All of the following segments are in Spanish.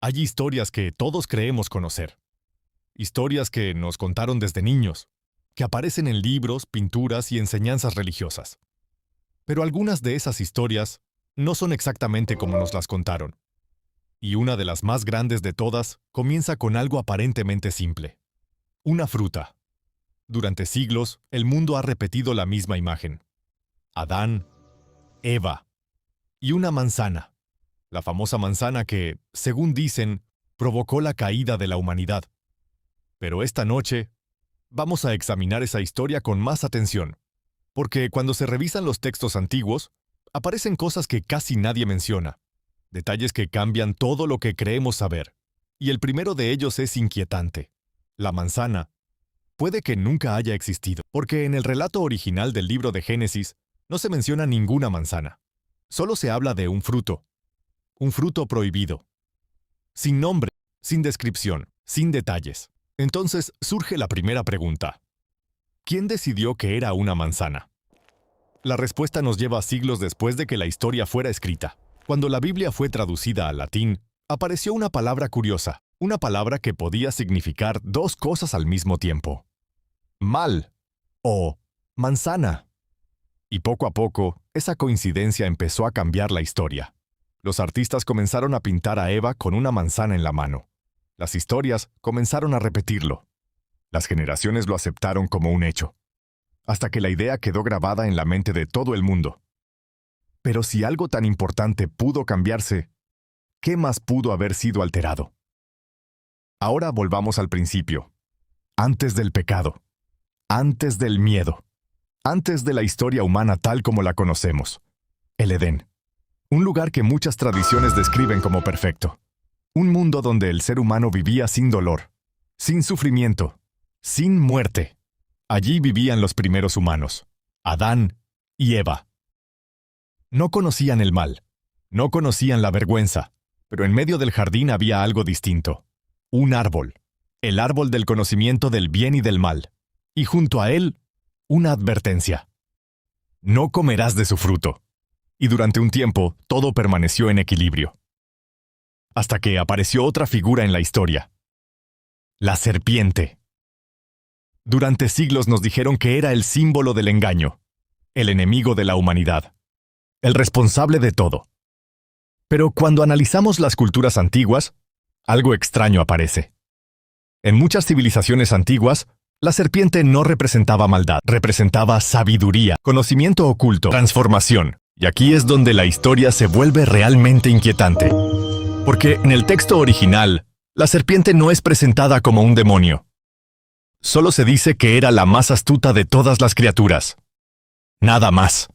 Hay historias que todos creemos conocer. Historias que nos contaron desde niños, que aparecen en libros, pinturas y enseñanzas religiosas. Pero algunas de esas historias no son exactamente como nos las contaron. Y una de las más grandes de todas comienza con algo aparentemente simple. Una fruta. Durante siglos, el mundo ha repetido la misma imagen. Adán, Eva y una manzana. La famosa manzana que, según dicen, provocó la caída de la humanidad. Pero esta noche, vamos a examinar esa historia con más atención, porque cuando se revisan los textos antiguos, aparecen cosas que casi nadie menciona, detalles que cambian todo lo que creemos saber, y el primero de ellos es inquietante. La manzana puede que nunca haya existido, porque en el relato original del libro de Génesis no se menciona ninguna manzana. Solo se habla de un fruto prohibido, sin nombre, sin descripción, sin detalles. Entonces surge la primera pregunta. ¿Quién decidió que era una manzana? La respuesta nos lleva siglos después de que la historia fuera escrita. Cuando la Biblia fue traducida al latín, apareció una palabra curiosa, una palabra que podía significar dos cosas al mismo tiempo. Mal o manzana. Y poco a poco, esa coincidencia empezó a cambiar la historia. Los artistas comenzaron a pintar a Eva con una manzana en la mano. Las historias comenzaron a repetirlo. Las generaciones lo aceptaron como un hecho, hasta que la idea quedó grabada en la mente de todo el mundo. Pero si algo tan importante pudo cambiarse, ¿qué más pudo haber sido alterado? Ahora volvamos al principio. Antes del pecado. Antes del miedo. Antes de la historia humana tal como la conocemos. El Edén. Un lugar que muchas tradiciones describen como perfecto. Un mundo donde el ser humano vivía sin dolor, sin sufrimiento, sin muerte. Allí vivían los primeros humanos, Adán y Eva. No conocían el mal, no conocían la vergüenza, pero en medio del jardín había algo distinto. Un árbol, el árbol del conocimiento del bien y del mal. Y junto a él, una advertencia. No comerás de su fruto. Y durante un tiempo, todo permaneció en equilibrio. Hasta que apareció otra figura en la historia. La serpiente. Durante siglos nos dijeron que era el símbolo del engaño, el enemigo de la humanidad, el responsable de todo. Pero cuando analizamos las culturas antiguas, algo extraño aparece. En muchas civilizaciones antiguas, la serpiente no representaba maldad, representaba sabiduría, conocimiento oculto, transformación. Y aquí es donde la historia se vuelve realmente inquietante. Porque en el texto original, la serpiente no es presentada como un demonio. Solo se dice que era la más astuta de todas las criaturas. Nada más.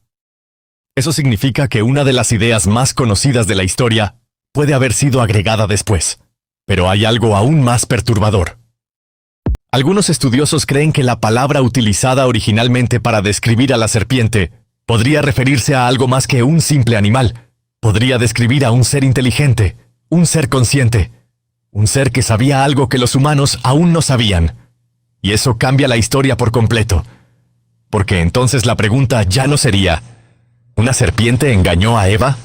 Eso significa que una de las ideas más conocidas de la historia puede haber sido agregada después. Pero hay algo aún más perturbador. Algunos estudiosos creen que la palabra utilizada originalmente para describir a la serpiente podría referirse a algo más que un simple animal. Podría describir a un ser inteligente, un ser consciente, un ser que sabía algo que los humanos aún no sabían. Y eso cambia la historia por completo. Porque entonces la pregunta ya no sería, ¿una serpiente engañó a Eva?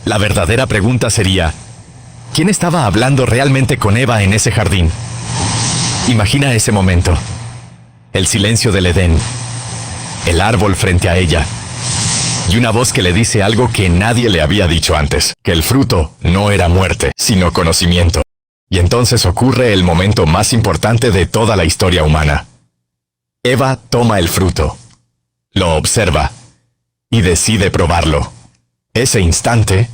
La verdadera pregunta sería, ¿quién estaba hablando realmente con Eva en ese jardín? Imagina ese momento. El silencio del Edén. El árbol frente a ella. Y una voz que le dice algo que nadie le había dicho antes, que el fruto no era muerte, sino conocimiento. Y entonces ocurre el momento más importante de toda la historia humana. Eva toma el fruto, lo observa y decide probarlo. Ese instante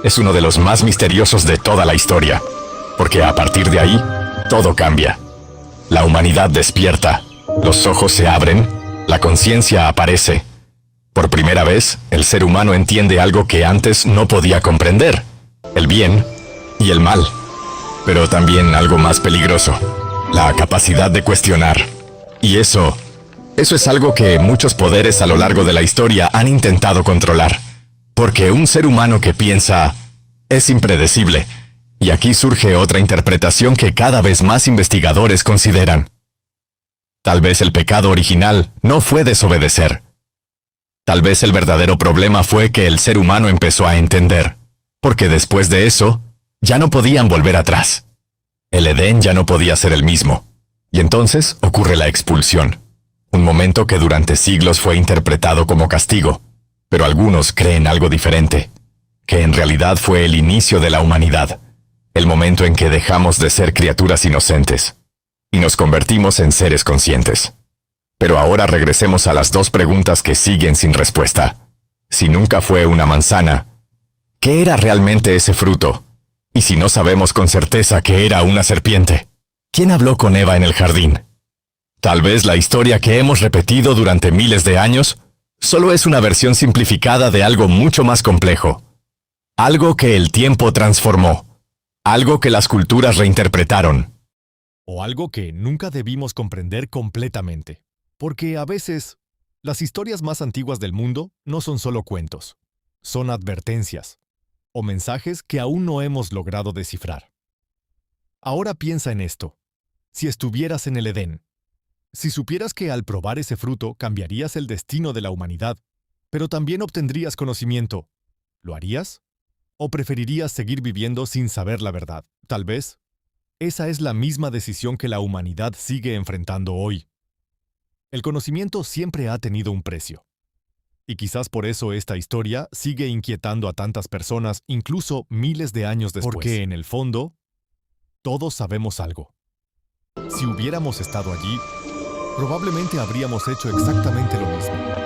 es uno de los más misteriosos de toda la historia, porque a partir de ahí, todo cambia. La humanidad despierta, los ojos se abren, la conciencia aparece. Por primera vez, el ser humano entiende algo que antes no podía comprender: el bien y el mal. Pero también algo más peligroso: la capacidad de cuestionar. Y eso es algo que muchos poderes a lo largo de la historia han intentado controlar. Porque un ser humano que piensa es impredecible. Y aquí surge otra interpretación que cada vez más investigadores consideran. Tal vez el pecado original no fue desobedecer. Tal vez el verdadero problema fue que el ser humano empezó a entender. Porque después de eso, Ya no podían volver atrás. El Edén ya no podía ser el mismo. Y entonces ocurre la expulsión. Un momento que durante siglos fue interpretado como castigo. Pero algunos creen algo diferente. Que en realidad fue el inicio de la humanidad. El momento en que dejamos de ser criaturas inocentes. Y nos convertimos en seres conscientes. Pero ahora regresemos a las dos preguntas que siguen sin respuesta. Si nunca fue una manzana, ¿qué era realmente ese fruto? Y si no sabemos con certeza que era una serpiente, ¿quién habló con Eva en el jardín? Tal vez la historia que hemos repetido durante miles de años solo es una versión simplificada de algo mucho más complejo. Algo que el tiempo transformó. Algo que las culturas reinterpretaron. O algo que nunca debimos comprender completamente. Porque a veces, las historias más antiguas del mundo no son solo cuentos. Son advertencias o mensajes que aún no hemos logrado descifrar. Ahora piensa en esto. Si estuvieras en el Edén, si supieras que al probar ese fruto cambiarías el destino de la humanidad, pero también obtendrías conocimiento, ¿lo harías? ¿O preferirías seguir viviendo sin saber la verdad? Tal vez, esa es la misma decisión que la humanidad sigue enfrentando hoy. El conocimiento siempre ha tenido un precio. Y quizás por eso esta historia sigue inquietando a tantas personas, incluso miles de años después. Porque en el fondo, todos sabemos algo. Si hubiéramos estado allí, probablemente habríamos hecho exactamente lo mismo.